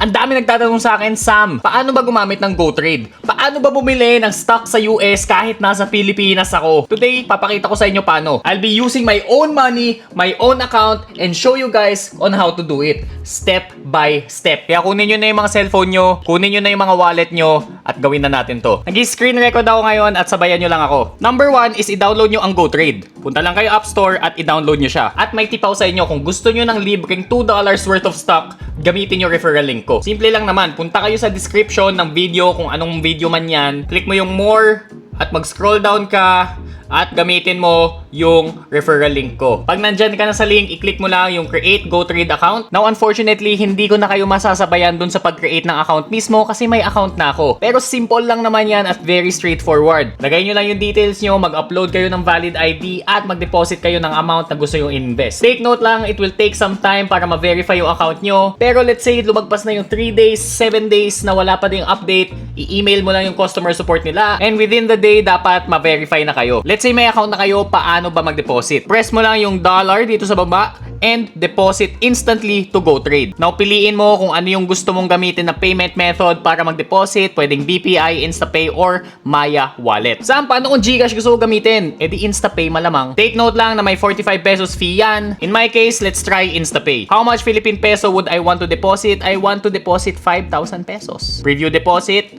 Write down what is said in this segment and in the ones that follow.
Ang dami nagtatanong sa akin, Sam, paano ba gumamit ng GoTrade? Paano ba bumili ng stock sa US kahit nasa Pilipinas ako? Today, papakita ko sa inyo paano. I'll be using my own money, my own account, and show you guys on how to do it. Step by step. Kaya kunin nyo na yung mga cellphone nyo, kunin nyo na yung mga wallet nyo, at gawin na natin to. Nag-screen record ako ngayon at sabayan nyo lang ako. Number 1 is i-download nyo ang GoTrade. Punta lang kayo App Store at i-download nyo siya. At may tip ako sa inyo, kung gusto nyo ng libreng $2 worth of stock, gamitin yung referral link ko. Simple lang naman, punta kayo sa description ng video, kung anong video man yan, click mo yung more at mag-scroll down ka at gamitin mo yung referral link ko. Pag nandyan ka na sa link, i-click mo lang yung create GoTrade account. Now, unfortunately, hindi ko na kayo masasabayan dun sa pag-create ng account mismo kasi may account na ako. Pero simple lang naman yan at very straightforward. Lagay nyo lang yung details nyo, mag-upload kayo ng valid ID at mag-deposit kayo ng amount na gusto yung invest. Take note lang, it will take some time para ma-verify yung account nyo. Pero let's say lumagpas na yung 3 days, 7 days na wala pa ding update, i-email mo lang yung customer support nila and within the day, dapat ma-verify na kayo. Let's say may account na kayo, paano ba mag-deposit? Press mo lang yung dollar dito sa baba and deposit instantly to GoTrade. Now, piliin mo kung ano yung gusto mong gamitin na payment method para mag-deposit. Pwedeng BPI, InstaPay, or Maya Wallet. Saan? Paano kung GCash gusto ko gamitin? E di InstaPay malamang. Take note lang na may 45 pesos fee yan. In my case, let's try InstaPay. How much Philippine peso would I want to deposit? I want to deposit 5,000 pesos. Preview deposit.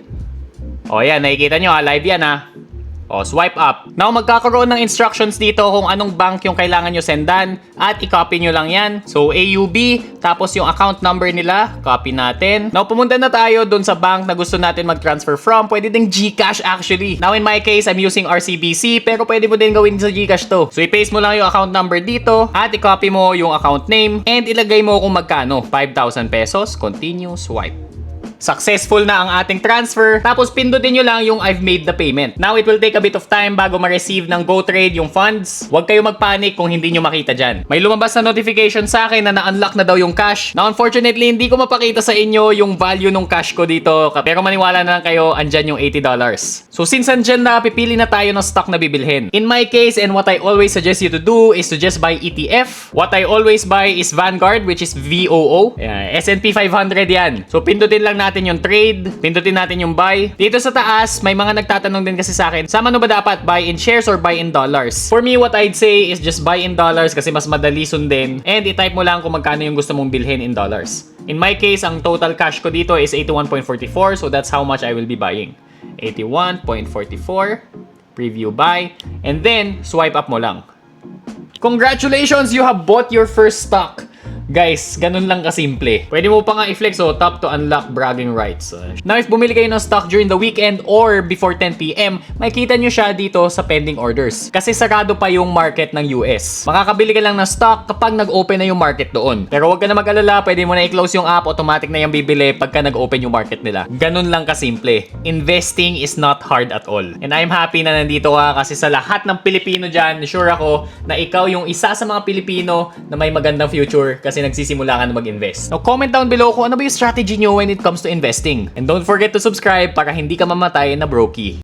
O yan, nakikita nyo ha, live yan ha. O, swipe up. Now, magkakaroon ng instructions dito kung anong bank yung kailangan nyo sendan at i-copy nyo lang yan. So, AUB, tapos yung account number nila, copy natin. Now, pumunta na tayo dun sa bank na gusto natin mag-transfer from. Pwede ding GCash actually. Now, in my case, I'm using RCBC, pero pwede mo din gawin sa GCash to. So, i-paste mo lang yung account number dito at i-copy mo yung account name and ilagay mo kung magkano. 5,000 pesos, continue, swipe. Successful na ang ating transfer. Tapos pindutin nyo lang yung I've made the payment. Now, it will take a bit of time bago ma-receive ng GoTrade yung funds. Huwag kayo magpanic kung hindi nyo makita dyan. May lumabas na notification sa akin na na-unlock na daw yung cash. Now, unfortunately, hindi ko mapakita sa inyo yung value ng cash ko dito. Pero maniwala na lang kayo, andyan yung $80. So, since andyan na, pipili na tayo ng stock na bibilhin. In my case, and what I always suggest you to do is to just buy ETF. What I always buy is Vanguard, which is VOO. S&P 500 yan. So, pindutin lang natin yung trade, pindutin natin yung buy. Dito sa taas, may mga nagtatanong din kasi sa akin, sama no ba dapat buy in shares or buy in dollars? For me, what I'd say is just buy in dollars kasi mas madali sundin and i-type mo lang kung magkano yung gusto mong bilhin in dollars. In my case, ang total cash ko dito is 81.44, so that's how much I will be buying. 81.44, preview buy, and then swipe up mo lang. Congratulations, you have bought your first stock. Guys, ganun lang kasimple. Pwede mo pa nga i-flex tap to unlock bragging rights. Now, if bumili kayo ng stock during the weekend or before 10 PM, makikita nyo siya dito sa pending orders. Kasi sarado pa yung market ng US. Makakabili ka lang ng stock kapag nag-open na yung market doon. Pero huwag ka na mag-alala, pwede mo na i-close yung app, automatic na yung bibili pagka nag-open yung market nila. Ganun lang kasimple. Investing is not hard at all. And I'm happy na nandito ka kasi sa lahat ng Pilipino dyan, sure ako na ikaw yung isa sa mga Pilipino na may magandang future kasi nagsisimula ka na mag-invest. Now, comment down below kung ano ba yung strategy nyo when it comes to investing. And don't forget to subscribe para hindi ka mamatay na brokey.